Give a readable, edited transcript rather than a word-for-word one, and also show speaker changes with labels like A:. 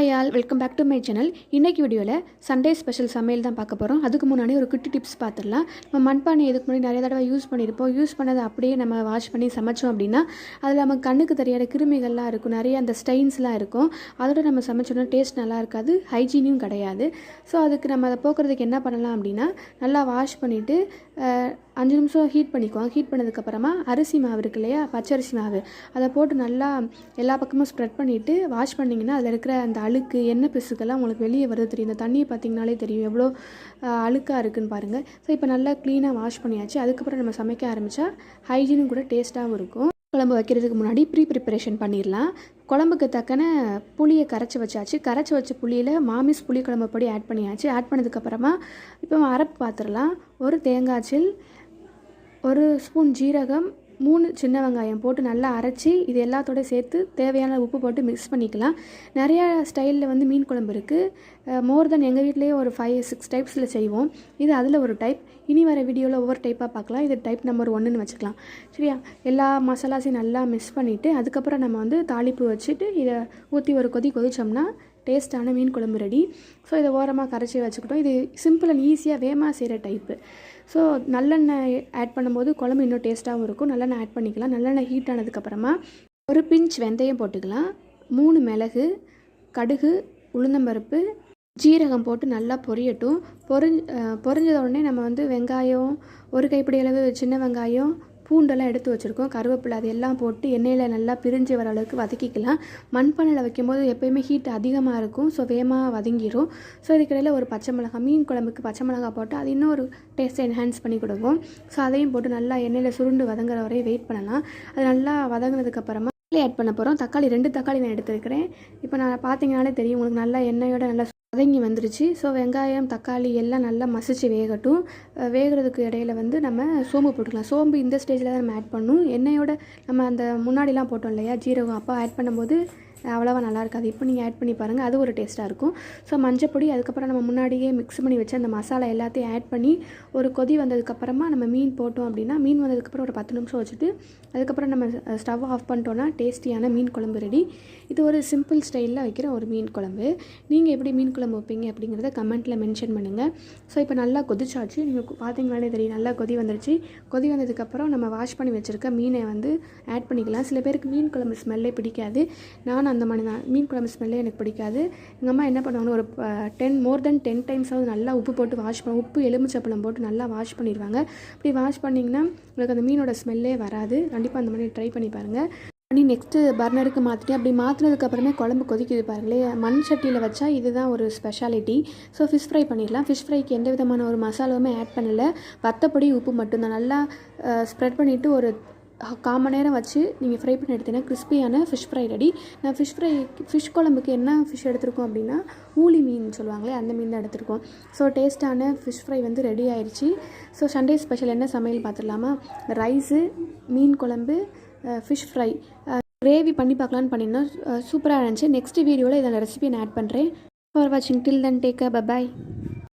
A: Hi all, welcome back to my channel. இன்றைக்கி வீடியோவில் Sunday special சமையல் தான் பார்க்க போகிறோம். அதுக்கு முன்னாடி ஒரு குட்டி டிப்ஸ் பார்த்துடலாம். நம்ம மண்பானை இதுக்கு முன்னாடி நிறைய தடவை யூஸ் பண்ணியிருப்போம். யூஸ் பண்ணதை அப்படியே நம்ம வாஷ் பண்ணி சமைச்சோம் அப்படின்னா அதில் நம்ம கண்ணுக்கு தெரியாத கிருமிகள்லாம் இருக்கும், நிறைய அந்த ஸ்டெயின்ஸ்லாம் இருக்கும். அதோட நம்ம சமைச்சோன்னா டேஸ்ட் நல்லா இருக்காது, ஹைஜீனியும் கிடையாது. ஸோ அதுக்கு நம்ம அதை போக்குறதுக்கு என்ன பண்ணலாம் அப்படின்னா, நல்லா வாஷ் பண்ணிவிட்டு 5 நிமிஷம் ஹீட் பண்ணிக்குவோம். ஹீட் பண்ணதுக்கப்புறமா அரிசி மாவு இருக்கு இல்லையா, பச்சரிசி மாவு, அதை போட்டு நல்லா எல்லா பக்கமும் ஸ்ப்ரெட் பண்ணிவிட்டு வாஷ் பண்ணிங்கன்னா அதில் இருக்கிற அந்த அழுக்கு எண்ணெய் பிசுக்கெல்லாம் உங்களுக்கு வெளியே வருது தெரியும். இந்த தண்ணியை பார்த்திங்கனாலே தெரியும் எவ்வளோ அழுக்காக இருக்குதுன்னு பாருங்கள். ஸோ இப்போ நல்லா க்ளீனாக வாஷ் பண்ணியாச்சு. அதுக்கப்புறம் நம்ம சமைக்க ஆரம்பித்தா ஹைஜீனும் கூட டேஸ்ட்டாகவும் இருக்கும். குழம்பு வைக்கிறதுக்கு முன்னாடி ப்ரிப்பரேஷன் பண்ணிடலாம். குழம்புக்கு தக்கன புளியை கரைச்சி வச்சாச்சு. கரைச்சி வச்ச புளியில் மாமிஸ் புளி குழம்பு பொடி ஆட் பண்ணியாச்சு. ஆட் பண்ணதுக்கப்புறமா இப்போ அரைப்பு பார்த்துடலாம். ஒரு தேங்காய்ச்சில், 1 ஸ்பூன் ஜீரகம், 3 சின்ன வெங்காயம் போட்டு நல்லா அரைச்சி இது எல்லாத்தோட சேர்த்து தேவையான உப்பு போட்டு மிக்ஸ் பண்ணிக்கலாம். நிறையா ஸ்டைலில் வந்து மீன் குழம்பு இருக்குது. மோர் தென் எங்கள் வீட்லேயே ஒரு 5-6 டைப்ஸில் செய்வோம். இது அதில் ஒரு டைப். இனி வர வீடியோவில் ஒவ்வொரு டைப்பாக பார்க்கலாம். இது டைப் நம்பர் 1ன்னு வச்சுக்கலாம். சரியா? எல்லா மசாலாஸையும் நல்லா மிக்ஸ் பண்ணிவிட்டு அதுக்கப்புறம் நம்ம வந்து தாளிப்பு வச்சுட்டு இதை ஊற்றி ஒரு கொதிச்சோம்னா டேஸ்ட்டான மீன் குழம்பு ரெடி. ஸோ இதை ஓரமாக கரைச்சி வச்சுக்கிட்டோம். இது சிம்பிள் அண்ட் ஈஸியாக வேகமாக செய்கிற டைப்பு. ஸோ நல்லெண்ணெய் ஆட் பண்ணும்போது குழம்பு இன்னும் டேஸ்ட்டாகவும் இருக்கும். நல்லெண்ணெய் ஆட் பண்ணிக்கலாம். நல்லெண்ணெய் ஹீட் ஆனதுக்கப்புறமா ஒரு பிஞ்ச் வெந்தயம் போட்டுக்கலாம். 3 மிளகு, கடுகு, உளுந்தம்பருப்பு, ஜீரகம் போட்டு நல்லா பொரியட்டும். பொரிஞ்ச உடனே நம்ம வந்து வெங்காயம், 1 கைப்பிடி அளவு சின்ன வெங்காயம், பூண்டெல்லாம் எடுத்து வச்சுருக்கோம், கருவேப்பிலை, அது எல்லாம் போட்டு எண்ணெயில் நல்லா பிரிஞ்சு வர அளவுக்கு வதக்கிக்கலாம். மண்பானையில் வைக்கும்போது எப்போயுமே ஹீட் அதிகமாக இருக்கும். ஸோ வேகமாக வதங்கிடும். ஸோ இதுக்கிடையில் ஒரு பச்சை மிளகாய், மீன் குழம்புக்கு பச்சை மிளகாய் போட்டு அது இன்னும் ஒரு டேஸ்ட்டை என்ஹான்ஸ் பண்ணி கொடுக்கும். ஸோ அதையும் போட்டு நல்லா எண்ணெயில் சுருண்டு வதங்குற வரையும் வெயிட் பண்ணலாம். அது நல்லா வதங்கினதுக்கப்புறமா ஆட் பண்ண போகிறோம். தக்காளி 2 தக்காளி நான் எடுத்துருக்கிறேன். இப்போ நான் பார்த்தீங்கனாலே தெரியும் உங்களுக்கு நல்லா எண்ணெயோட நல்லா வதங்கி வந்துருச்சு. ஸோ வெங்காயம், தக்காளி எல்லாம் நல்லா மசிச்சு வேகட்டும். வேகிறதுக்கு இடையில வந்து நம்ம சோம்பு போட்டுக்கலாம். சோம்பு இந்த ஸ்டேஜில் தான் நம்ம ஆட் பண்ணணும். எண்ணெயோட நம்ம அந்த முன்னாடிலாம் போட்டோம் இல்லையா ஜீரகம், அப்போ ஆட் பண்ணும்போது அவ்வளோவா நல்லா இருக்காது. இப்போ நீங்கள் ஆட் பண்ணி பாருங்கள், அது ஒரு டேஸ்ட்டாக இருக்கும். ஸோ மஞ்சப்பொடி, அதுக்கப்புறம் நம்ம முன்னாடியே மிக்ஸ் பண்ணி வச்சு அந்த மசாலா எல்லாத்தையும் ஆட் பண்ணி ஒரு கொதி வந்ததுக்கப்புறமா நம்ம மீன் போட்டோம் அப்படின்னா, மீன் வந்ததுக்கப்புறம் ஒரு 10 நிமிஷம் வச்சுட்டு அதுக்கப்புறம் நம்ம ஸ்டவ் ஆஃப் பண்ணிட்டோன்னா டேஸ்டியான மீன் குழம்பு ரெடி. இது ஒரு சிம்பிள் ஸ்டைலில் வைக்கிற ஒரு மீன் குழம்பு. நீங்கள் எப்படி மீன் குழம்பு வைப்பீங்க அப்படிங்கிறத கமெண்ட்டில் மென்ஷன் பண்ணுங்கள். ஸோ இப்போ நல்லா கொதிச்சாச்சு. நீங்கள் பார்த்தீங்கன்னாலே தெரியும் நல்லா கொதி வந்துருச்சு. கொதி வந்ததுக்கப்புறம் நம்ம வாஷ் பண்ணி வச்சுருக்க மீனை வந்து ஆட் பண்ணிக்கலாம். சில பேருக்கு மீன் குழம்பு ஸ்மெல்லே பிடிக்காது. நான் அந்த மாதிரி தான், மீன் குழம்பு ஸ்மெல்லே எனக்கு பிடிக்காது. எங்கள் அம்மா என்ன பண்ணுவாங்கன்னா ஒரு மோர் தென் 10 டைம்ஸாவது நல்லா உப்பு போட்டு வாஷ் பண்ண, உப்பு எலுமிச்சப்பழம் போட்டு நல்லா வாஷ் பண்ணிடுவாங்க. அப்படி வாஷ் பண்ணிங்கன்னா உங்களுக்கு அந்த மீனோட ஸ்மெல்லே வராது. கண்டிப்பாக அந்த மாதிரி ட்ரை பண்ணி பாருங்கள். பண்ணி நெக்ஸ்ட்டு பர்னருக்கு மாற்றிட்டு அப்படி மாற்றினதுக்கப்புறமே குழம்பு கொதிக்குது பாருங்களே. மண் சட்டியில் வச்சா இதுதான் ஒரு ஸ்பெஷாலிட்டி. ஸோ ஃபிஷ் ஃப்ரை பண்ணிடலாம். ஃபிஷ் ஃப்ரைக்கு எந்த விதமான ஒரு மசாலாவுமே ஆட் பண்ணலை. வத்தப்பொடி, உப்பு மட்டும்தான். நல்லா ஸ்ப்ரெட் பண்ணிவிட்டு ஒரு 1/4 மணி நேரம் வச்சு நீங்கள் ஃப்ரை பண்ணி எடுத்தீங்கன்னா கிறிஸ்பியான ஃபிஷ் ஃப்ரை ரெடி. நான் ஃபிஷ் குழம்புக்கு என்ன ஃபிஷ் எடுத்திருக்கோம் அப்படின்னா ஊளி மீன் சொல்லுவாங்களே, அந்த மீன் தான் எடுத்திருக்கோம். ஸோ டேஸ்ட்டான ஃபிஷ் ஃப்ரை வந்து ரெடி ஆயிடுச்சு. ஸோ சண்டே ஸ்பெஷல் என்ன சமையல் பார்த்துடலாமா? ரைஸு, மீன் குழம்பு, ஃபிஷ் ஃப்ரை, கிரேவி பண்ணி பார்க்கலான்னு பண்ணியிருந்தோம். சூப்பராக இருந்துச்சு. நெக்ஸ்ட் வீடியோவில் இதோட ரெசிபி நான் ஆட் பண்ணுறேன். ஃபார் வாட்சிங். டில் தென் டேக் கேர். பை.